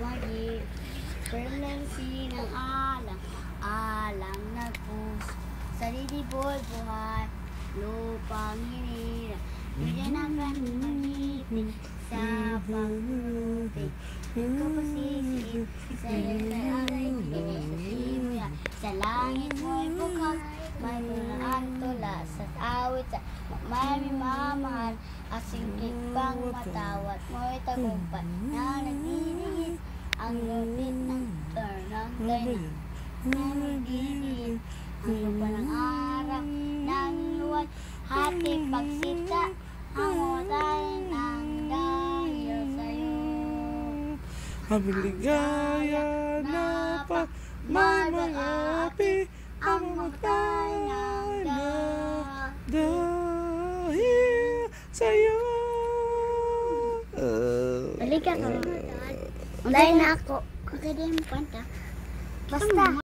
magi, permanency ng alang, alang na puso, sa didibol buhay, lupang hinirang, bigyan ng pag-ibig sa pag-ibig, nagkapasisiin, sa iyong pinag-ibig, sa langit mo'y bukas, may mga tula sa awit, sa may mamahal, asingkit pang matawat mo'y tagumpay, na nagdidihit, ang lupit ng turnang tainang, na nagdidihit, ang lupa ng araw, ng luway, hati pagsita, ang utay ng dahil sa'yo. Mabiligaya na pa, may mga api, ang utay ng dahil sa'yo. Balik ka ka. Dahil na ako. Kagada yung panta. Basta.